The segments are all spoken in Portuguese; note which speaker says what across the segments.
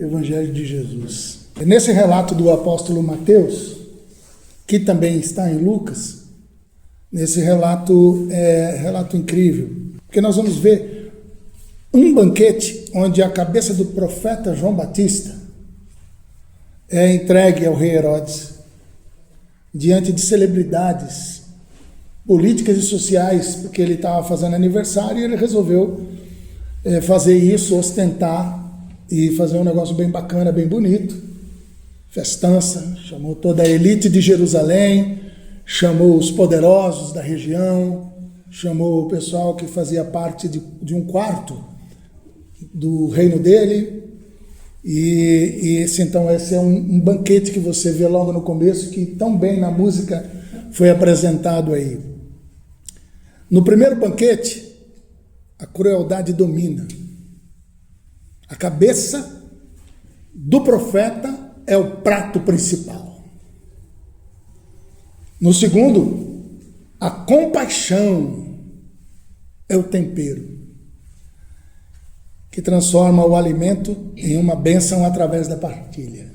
Speaker 1: Evangelho de Jesus. Nesse relato do apóstolo Mateus, que também está em Lucas, nesse relato relato incrível, porque nós vamos ver um banquete onde a cabeça do profeta João Batista é entregue ao rei Herodes, diante de celebridades políticas e sociais, porque ele estava fazendo aniversário e ele resolveu fazer isso, ostentar e fazer um negócio bem bacana, bem bonito, festança, chamou toda a elite de Jerusalém, chamou os poderosos da região, chamou o pessoal que fazia parte de um quarto do reino dele, e esse é um banquete que você vê logo no começo, que tão bem na música foi apresentado aí. No primeiro banquete, a crueldade domina. A cabeça do profeta é o prato principal. No segundo, a compaixão é o tempero que transforma o alimento em uma bênção através da partilha.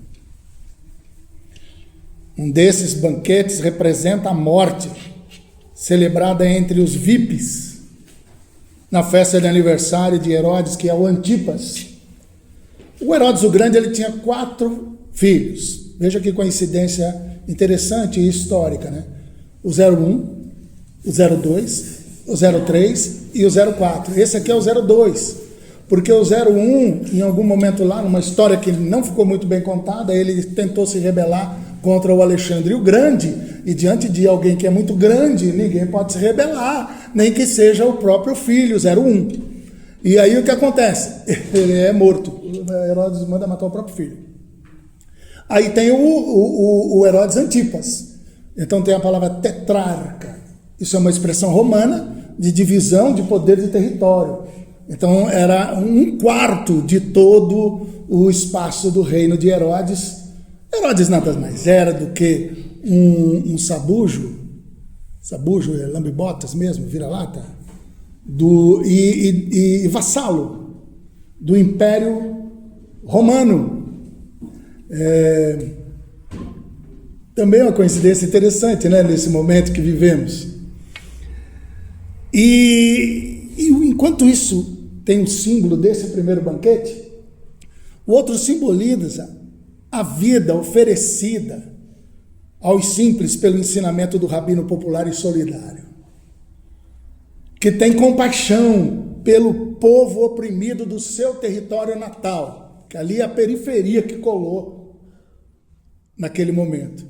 Speaker 1: Um desses banquetes representa a morte, celebrada entre os VIPs, na festa de aniversário de Herodes, que é o Antipas. O Herodes o Grande, ele tinha 4 filhos. Veja que coincidência interessante e histórica, né? O 01, o 02, o 03 e o 04. Esse aqui é o 02. Porque o 01, em algum momento lá, numa história que não ficou muito bem contada, ele tentou se rebelar contra o Alexandre o Grande, e diante de alguém que é muito grande, ninguém pode se rebelar, nem que seja o próprio filho, 01. E aí o que acontece? Ele é morto. Herodes manda matar o próprio filho. Aí tem o Herodes Antipas. Então tem a palavra tetrarca. Isso é uma expressão romana de divisão de poder de território. Então era 1/4 de todo o espaço do reino de Herodes. Herodes nada mais era do que um sabujo é lambe-botas mesmo, vira-lata, e vassalo do Império Romano. Também é uma coincidência interessante, né, nesse momento que vivemos. E enquanto isso tem o símbolo desse primeiro banquete, o outro simboliza a vida oferecida aos simples pelo ensinamento do rabino popular e solidário, que tem compaixão pelo povo oprimido do seu território natal, que ali é a periferia que colou naquele momento.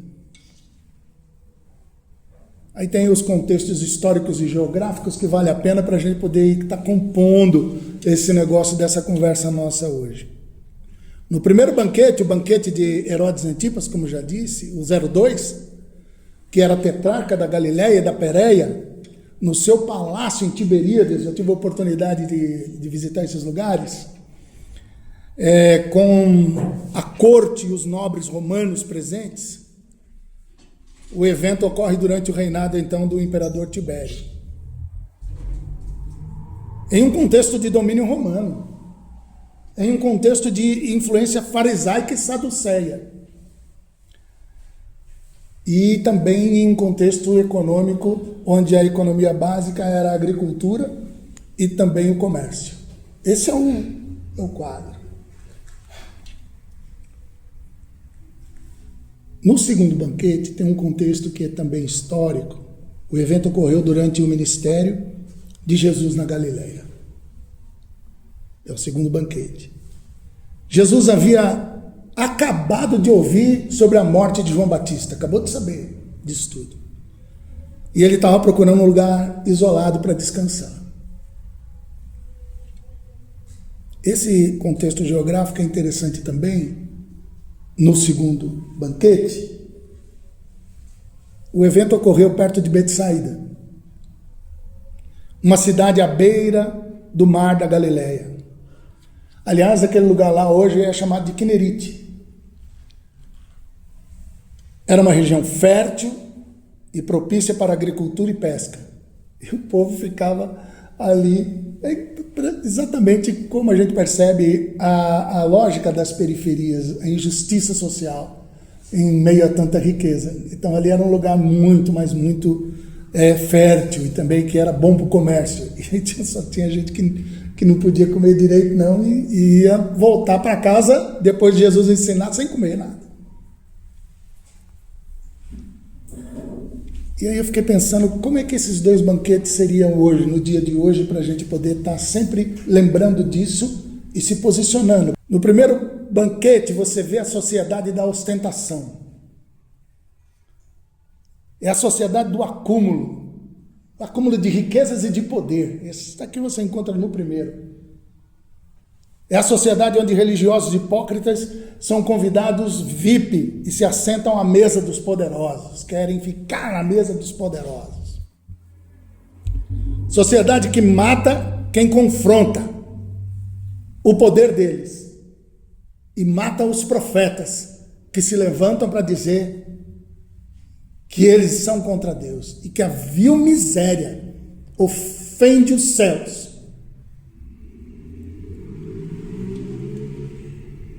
Speaker 1: Aí tem os contextos históricos e geográficos que vale a pena para a gente poder estar compondo esse negócio dessa conversa nossa hoje. No primeiro banquete, o banquete de Herodes Antipas, como já disse, o 02, que era tetrarca da Galileia e da Pérea, no seu palácio em Tiberíades, eu tive a oportunidade de visitar esses lugares, com a corte e os nobres romanos presentes. O evento ocorre durante o reinado, então, do imperador Tibério, em um contexto de domínio romano, em um contexto de influência farisaica e saduceia, e também em um contexto econômico, onde a economia básica era a agricultura e também o comércio. Esse é o quadro. No segundo banquete tem um contexto que é também histórico. O evento ocorreu durante o ministério de Jesus na Galileia. É o segundo banquete. Jesus havia acabado de ouvir sobre a morte de João Batista, acabou de saber disso tudo. E ele estava procurando um lugar isolado para descansar. Esse contexto geográfico é interessante também. No segundo banquete, o evento ocorreu perto de Betsaida, uma cidade à beira do mar da Galileia. Aliás, aquele lugar lá hoje é chamado de Quinerite. Era uma região fértil e propícia para agricultura e pesca. E o povo ficava ali É exatamente como a gente percebe a lógica das periferias, a injustiça social em meio a tanta riqueza. Então ali era um lugar muito, mas muito fértil e também que era bom para o comércio. E só tinha gente que não podia comer direito não e ia voltar para casa depois de Jesus ensinar sem comer nada. E aí eu fiquei pensando como é que esses dois banquetes seriam hoje, no dia de hoje, para a gente poder estar sempre lembrando disso e se posicionando. No primeiro banquete você vê a sociedade da ostentação. É a sociedade do acúmulo de riquezas e de poder. Esse aqui você encontra no primeiro. É a sociedade onde religiosos hipócritas são convidados VIP e se assentam à mesa dos poderosos, querem ficar na mesa dos poderosos. Sociedade que mata quem confronta o poder deles e mata os profetas que se levantam para dizer que eles são contra Deus e que a vil miséria ofende os céus.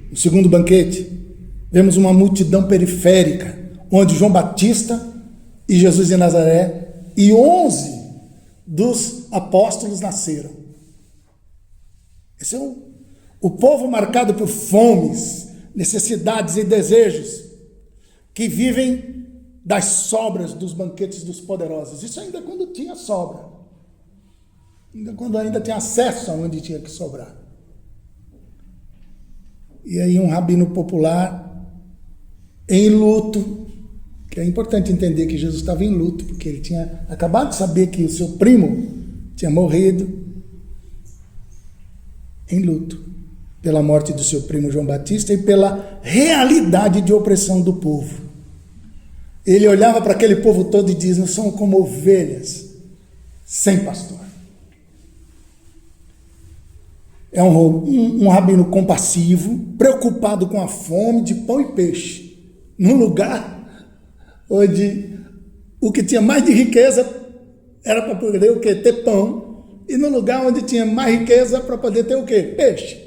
Speaker 1: No segundo banquete, vemos uma multidão periférica, onde João Batista e Jesus de Nazaré e 11 dos apóstolos nasceram. Esse é o povo marcado por fomes, necessidades e desejos, que vivem das sobras dos banquetes dos poderosos. Isso ainda quando tinha sobra. Quando ainda tinha acesso aonde tinha que sobrar. E aí um rabino popular em luto, que é importante entender que Jesus estava em luto, porque ele tinha acabado de saber que o seu primo tinha morrido, em luto, pela morte do seu primo João Batista e pela realidade de opressão do povo. Ele olhava para aquele povo todo e diz: nós somos como ovelhas sem pastor. É um rabino compassivo, preocupado com a fome de pão e peixe, num lugar onde o que tinha mais de riqueza era para poder o quê? Ter pão, e no lugar onde tinha mais riqueza para poder ter o quê? Peixe.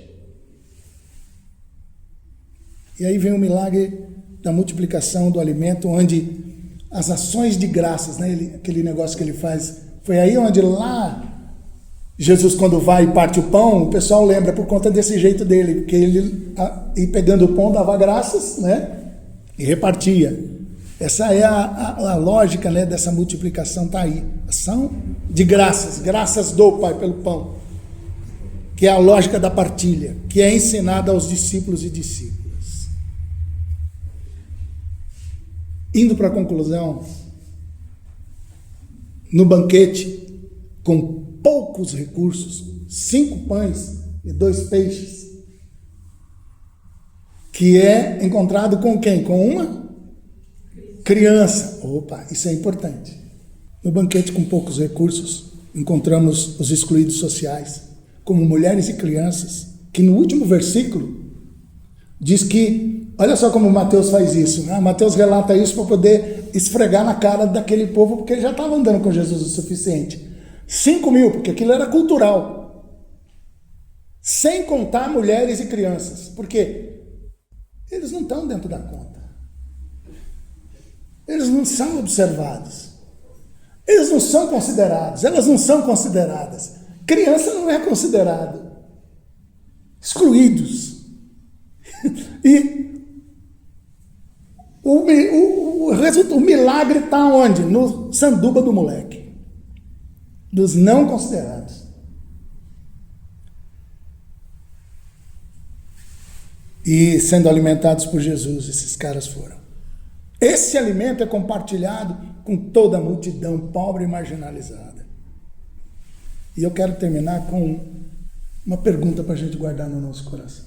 Speaker 1: E aí vem o milagre da multiplicação do alimento, onde as ações de graças, né, aquele negócio que ele faz, foi aí onde lá Jesus, quando vai e parte o pão, o pessoal lembra por conta desse jeito dele, porque ele ia pegando o pão, dava graças, né, e repartia. Essa é a lógica, né, dessa multiplicação, está aí. Ação de graças, graças do Pai pelo pão, que é a lógica da partilha, que é ensinada aos discípulos e discípulas. Indo para a conclusão, no banquete, com poucos recursos, 5 pães e 2 peixes, que é encontrado com quem? Com uma criança. Opa, isso é importante. No banquete com poucos recursos, encontramos os excluídos sociais, como mulheres e crianças, que no último versículo diz que, olha só como Mateus faz isso, né? Mateus relata isso para poder esfregar na cara daquele povo, porque ele já estava andando com Jesus o suficiente. 5.000, porque aquilo era cultural. Sem contar mulheres e crianças. Por quê? Eles não estão dentro da conta. Eles não são observados. Eles não são considerados. Elas não são consideradas. Criança não é considerado. Excluídos. E o milagre está onde? No sanduba do moleque. Dos não considerados. E sendo alimentados por Jesus, esses caras foram. Esse alimento é compartilhado com toda a multidão pobre e marginalizada. E eu quero terminar com uma pergunta para a gente guardar no nosso coração.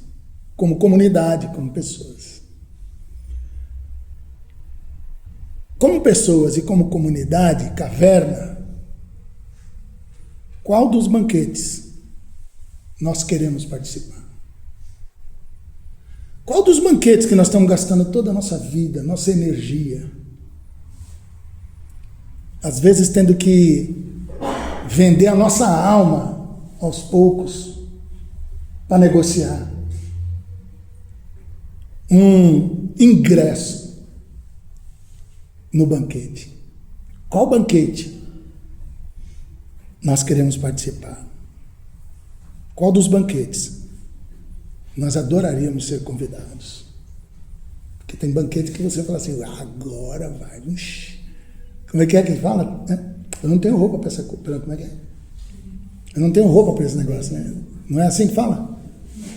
Speaker 1: Como comunidade, como pessoas. Como pessoas e como comunidade, caverna, qual dos banquetes nós queremos participar? Qual dos banquetes que nós estamos gastando toda a nossa vida, nossa energia? Às vezes tendo que vender a nossa alma, aos poucos, para negociar um ingresso no banquete. Qual banquete nós queremos participar? Qual dos banquetes nós adoraríamos ser convidados? Porque tem banquete que você fala assim, agora vai. Como é que fala? Eu não tenho roupa para essa coisa. Como é que é? Eu não tenho roupa para esse negócio, né? Não é assim que fala?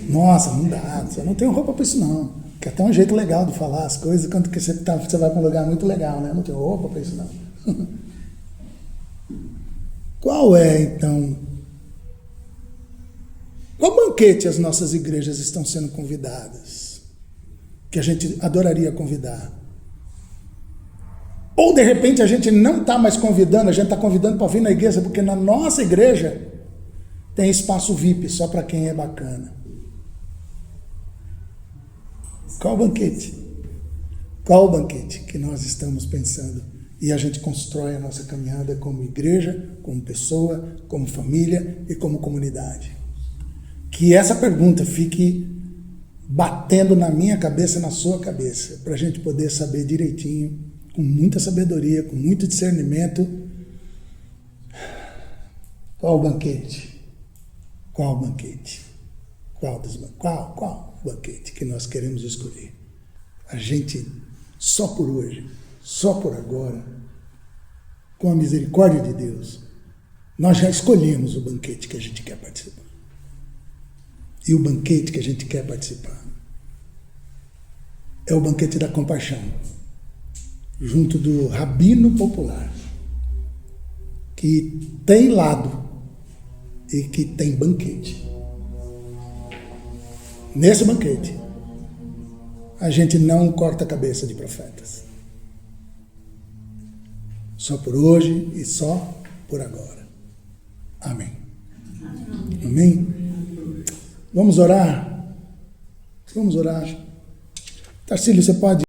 Speaker 1: Nossa, não dá, eu não tenho roupa para isso não. Que é até um jeito legal de falar as coisas, quando que você vai para um lugar muito legal, né? Eu não tenho roupa para isso não. Qual é, então? Qual banquete as nossas igrejas estão sendo convidadas? Que a gente adoraria convidar. Ou, de repente, a gente não está mais convidando, a gente está convidando para vir na igreja, porque na nossa igreja tem espaço VIP, só para quem é bacana. Qual banquete? Qual banquete que nós estamos pensando? E a gente constrói a nossa caminhada como igreja, como pessoa, como família e como comunidade. Que essa pergunta fique batendo na minha cabeça e na sua cabeça, para a gente poder saber direitinho, com muita sabedoria, com muito discernimento, qual o banquete? Qual o banquete? Qual banquete que nós queremos escolher? A gente, só por hoje, só por agora, com a misericórdia de Deus, nós já escolhemos o banquete que a gente quer participar. E o banquete que a gente quer participar é o banquete da compaixão, junto do rabino popular, que tem lado e que tem banquete. Nesse banquete, a gente não corta a cabeça de profetas. Só por hoje e só por agora. Amém. Amém? Vamos orar? Vamos orar. Tarcílio, você pode